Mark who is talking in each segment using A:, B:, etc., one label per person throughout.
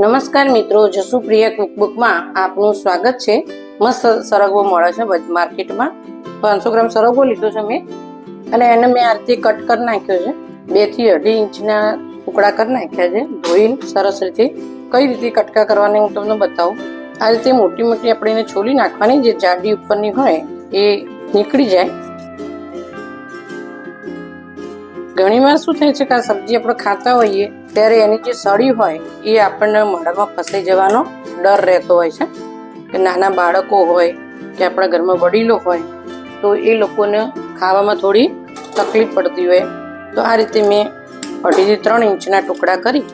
A: નમસ્કાર મિત્રો, જસુપ્રિયા કુકબુકમાં આપનું સ્વાગત છે। મસ્ત સરગવો મળે છે માર્કેટમાં। 500 ગ્રામ સરગવો લીધો છે મેં અને એને મેં આ રીતે કટ કરી નાખ્યો છે। 2 થી 2.5 ઇંચના ટુકડા કરી નાખ્યા છે। ધોઈને સરસ રીતે કઈ રીતે કટકા કરવાની હું તમને બતાવું। આ રીતે મોટી મોટી આપણે એને છોલી નાખવાની, જે જાડી ઉપરની હોય એ નીકળી જાય। ઘણીવાર શું થાય છે કે આ સબ્જી આપણે ખાતા હોઈએ ત્યારે એની જે સળી હોય એ આપણને મોઢામાં ફસાઈ જવાનો ડર રહેતો હોય છે કે નાના બાળકો હોય કે આપણા ઘરમાં વડીલો હોય તો એ લોકોને ખાવામાં થોડી તકલીફ પડતી હોય। તો આ રીતે મેં 2.5 થી 3 ઇંચના ટુકડા કરી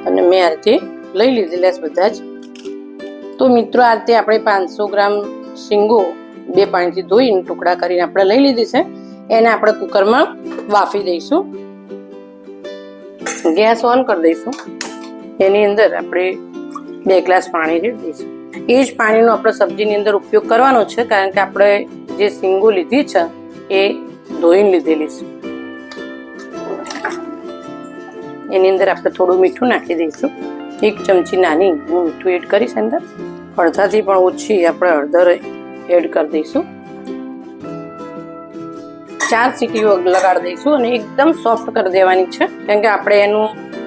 A: અને મેં આ રીતે લઈ લીધેલા છે બધા જ। તો મિત્રો, આ રીતે આપણે 500 ગ્રામ શીંગો 2 પાણીથી ધોઈને ટુકડા કરીને આપણે લઈ લીધી છે। એને આપણે કુકરમાં વાફી દઈશું। ગેસ ઓન કરી દઈશું। એની અંદર આપણે 2 ગ્લાસ પાણી રેડી દઈશું। એ જ પાણીનો આપણે સબ્જીની અંદર ઉપયોગ કરવાનો છે, કારણ કે આપણે જે શીંગો લીધી છે એ ધોઈને લીધેલી છે। એની અંદર આપણે થોડું મીઠું નાખી દઈશું। 1 ચમચી નાની હું મીઠું એડ કરીશ। અંદર અડધાથી પણ ઓછી આપણે હળદર એડ કરી દઈશું। 4 સીટીઓ લગાડી દઈશું અને એકદમ સોફ્ટ કરી દેવાની છે, કેમ કે આપણે એનું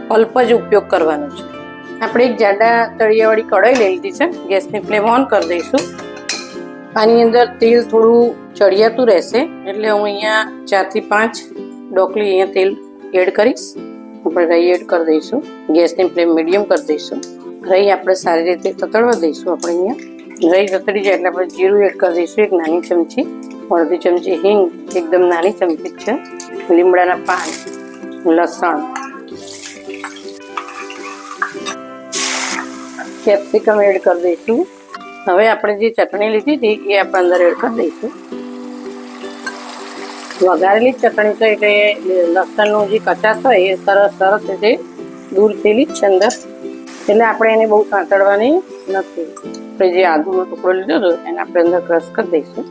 A: પલ્પ જ ઉપયોગ કરવાનો છે। આપણે એક જાડા તળિયાવાળી કઢાઈ લઈ લીધી છે। ગેસની ફ્લેમ ઓન કરી દઈશું। આની અંદર તેલ થોડું ચડિયાતું રહેશે, એટલે હું અહીંયા 4 થી 5 ડોકલી અહીંયા તેલ એડ કરીશ। આપણે રાઈ એડ કરી દઈશું। ગેસની ફ્લેમ મીડિયમ કરી દઈશું। રાઈ આપણે સારી રીતે તતડવા દઈશું। આપણે અહીંયા રાઈ તતડી જાય એટલે આપણે જીરું એડ કરી દઈશું 1 નાની ચમચી। 1/2 ચમચી હિંગ એકદમ નાની ચમચી છે। લીમડાના પાન, લસણ, કેપ્સિકમ એડ કરી દઈશું। હવે આપણે જે ચટણી લીધી હતી એ આપણે અંદર એડ કરી દઈશું। વઘારેલી ચટણી છે એટલે લસણનું જે કચાશ હોય એ સરસ રીતે દૂર થયેલી જ છે અંદર, એટલે આપણે એને બહુ સાંતળવાની નથી। આપણે જે આદુનો ટુકડો લીધો હતો એને આપણે અંદર ક્રશ કરી દઈશું।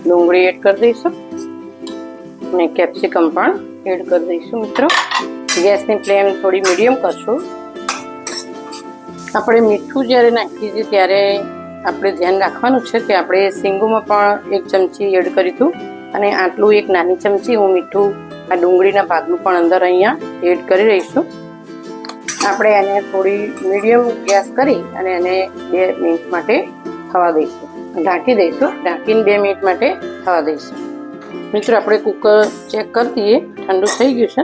A: ડુંગળી એડ કરી દઈશું અને કેપ્સિકમ પણ એડ કરી દઈશું। મિત્રો, ગેસની ફ્લેમ થોડી મીડિયમ કરશું। આપણે મીઠું જ્યારે નાખીએ છીએ ત્યારે આપણે ધ્યાન રાખવાનું છે કે આપણે શીંગોમાં પણ 1 ચમચી એડ કર્યું હતું અને આટલું 1 નાની ચમચી હું મીઠું આ ડુંગળીના ભાગનું પણ અંદર અહીંયા એડ કરી રહીશું। આપણે એને થોડી મીડિયમ ગેસ કરી અને એને 2 મિનિટ માટે થવા દઈશું। ઢાંકી દઈશું। ઢાંકીને 2 મિનિટ માટે થવા દઈશું। મિત્રો, આપણે કુકર ચેક કરી દઈએ, ઠંડુ થઈ ગયું છે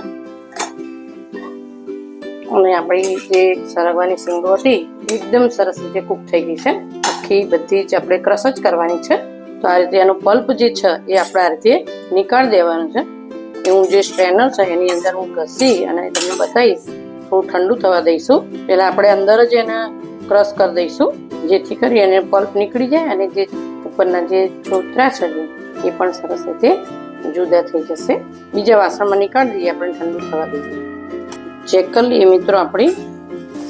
A: અને આપણી જે સરગવાની શીંગો હતી એકદમ સરસ રીતે કૂક થઈ ગઈ છે। આખી બધી જ આપણે ક્રશ જ કરવાની છે। તો આ રીતે એનો પલ્પ જે છે એ આપણે આ રીતે નીકાળી દેવાનું છે। એવું જે સ્ટ્રેનર છે એની અંદર હું ઘસી અને તમને બતાવીશ। થોડું ઠંડુ થવા દઈશું। પહેલાં આપણે અંદર જ એને ક્રશ કરી દઈશું, જેથી કરી એને પલ્પ નીકળી જાય અને જે ઉપરના જે છોતરા છે એ પણ સરસ રીતે જુદા થઈ જશે। બીજા વાસણમાં નીકાળી દઈએ, આપણે ઠંડુ થવા દઈએ। ચેક કરી લઈએ મિત્રો, આપણી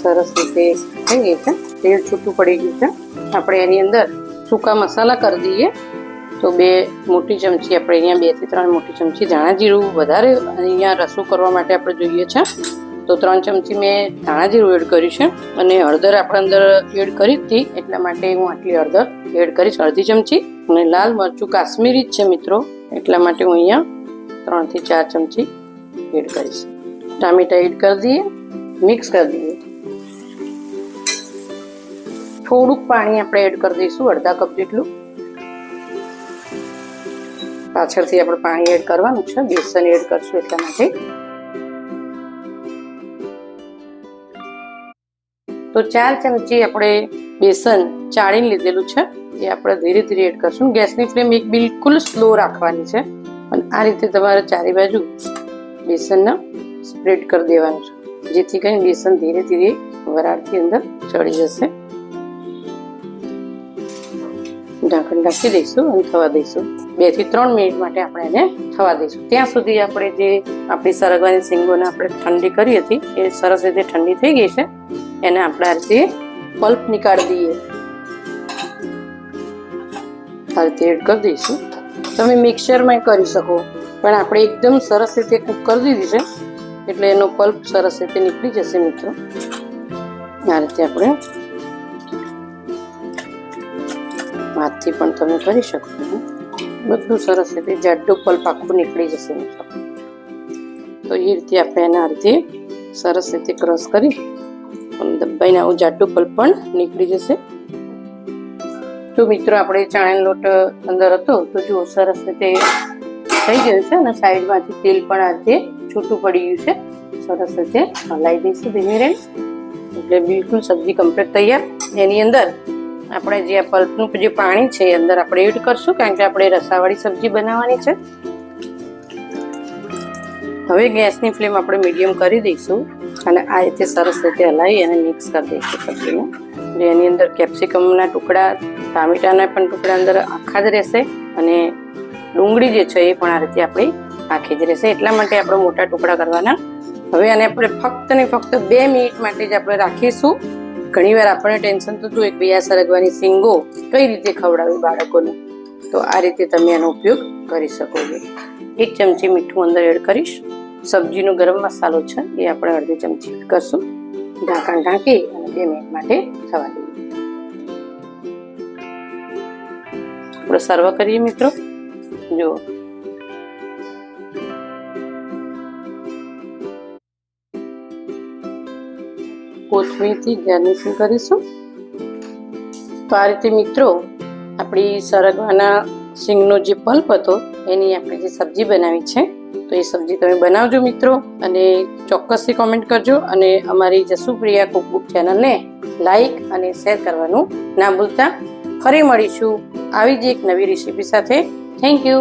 A: સરસ રીતે થઈ ગઈ છે। તેલ છૂટું પડી ગયું છે। આપણે એની અંદર સૂકા મસાલા કરી દઈએ। તો 2 મોટી ચમચી આપણે અહીંયા 2 થી 3 મોટી ચમચી ધાણા જીરું, વધારે અહીંયા રસું કરવા માટે આપણે જોઈએ છે તો 3 ચમચી મેં ધાણા જીરું એડ કર્યું છે અને હળદર આપણે અંદર એડ કરી હતી એટલા માટે હું આટલી હળદર એડ કરીશ 1/2 ચમચી। અને લાલ મરચું કાશ્મીરી જ છે મિત્રો, એટલા માટે હું અહીંયા 3 થી 4 ચમચી એડ કરીશ। ટામેટા એડ કરી દઈએ, મિક્સ કરી દઈએ। થોડુંક પાણી આપણે એડ કરી દઈશું, 1/2 કપ જેટલું। પાછળથી આપણે પાણી એડ કરવાનું છે, બેસન એડ કરશું એટલા માટે। તો 4 ચમચી આપણે બેસન ચાળીને લીધેલું છે એ આપણે ધીરે ધીરે એડ કરશું। ગેસની ફ્લેમ બિલકુલ સ્લો રાખવાની છે અને આ રીતે તમારે ચારે બાજુ બેસનને સ્પ્રેડ કરી દેવાનું છે, જેથી કરીને બેસન ધીરે ધીરે વરાળથી અંદર ચડી જશે। ઢાંકણ ઢાંકી દઈશું અને થવા દઈશું। 2 થી 3 મિનિટ માટે આપણે એને થવા દઈશું। ત્યાં સુધી આપણે જે આપણી સરગવાની શીંગોને આપણે ઠંડી કરી હતી એ સરસ રીતે ઠંડી થઈ ગઈ છે। એને આપણે આ રીતે પલ્પ નીકાળી દઈએ। આ રીતે એડ કરી દઈશું। તમે મિક્સરમાં કરી શકો, પણ આપણે એકદમ સરસ રીતે કૂક કરી દીધી છે। એટલે એનો પલ્પ સરસ રીતે નીકળી જશે મિત્રો. આ રીતે આપણે હાથથી પણ તમે કરી શકો છો. બધું સરસ રીતે જાડું પલ્પ આખું નીકળી જશે મિત્રો. તો એ રીતે આપણે એના રીતે સરસ રીતે ક્રશ કરી દબાઈને આવું જાડું પલ્પ પણ નીકળી જશે. તો મિત્રો આપણે ચણાનો લોટ અંદર હતો તો જો સરસ રીતે થઈ ગયું છે અને સાઈડમાંથી તેલ પણ આ રીતે છૂટું પડી ગયું છે. સરસ રીતે હલાવી દઈશું ધીમે રહી એટલે બિલકુલ સબ્જી કમ્પ્લીટ તૈયાર. એની અંદર આપણે જે આ પલ્પનું જે પાણી છે એ અંદર આપણે એડ કરશું કારણ કે આપણે રસાવાળી સબ્જી બનાવવાની છે. હવે ગેસની ફ્લેમ આપણે મીડિયમ કરી દઈશું અને આ રીતે સરસ રીતે હલાવી અને મિક્સ કરી દઈશું સબ્જીને. એની અંદર કેપ્સિકમના ટુકડા, ટામેટાના પણ ટુકડા અંદર આખા જ રહેશે અને ડુંગળી જે છે એ પણ આ રીતે આપણી આખી જ રહેશે. એટલા માટે આપણે મોટા ટુકડા કરવાના. હવે આને આપણે ફક્ત ને ફક્ત 2 મિનિટ માટે જ આપણે રાખીશું. ઘણીવાર આપણને ટેન્શન તો જોઈએ કે આ સરગવાની શીંગો કઈ રીતે ખવડાવી બાળકોને, તો આ રીતે તમે એનો ઉપયોગ કરી શકો છો. 1 ચમચી મીઠું અંદર એડ કરીશ. સબ્જીનો ગરમ મસાલો છે એ આપણે અડધી ચમચી એડ કરશું. ઢાંકણ ઢાંકી અને 2 મિનિટ માટે થવા દઈએ. આપણે સર્વ કરીએ મિત્રો. જો કોથમીરથી ગાર્નિશિંગ કરીશું. તો આ રીતે મિત્રો આપણી સરગવાના સિંગનો જે પલ્પ હતો એની આપણે જે સબ્જી બનાવી છે તો એ સબ્જી તમે બનાવજો મિત્રો અને ચોક્કસથી કોમેન્ટ કરજો અને અમારી જસુપ્રિયા કુકબુક ચેનલને લાઈક અને શેર કરવાનું ના ભૂલતા. ફરી મળીશું આવી જ એક નવી રેસીપી સાથે. Thank you.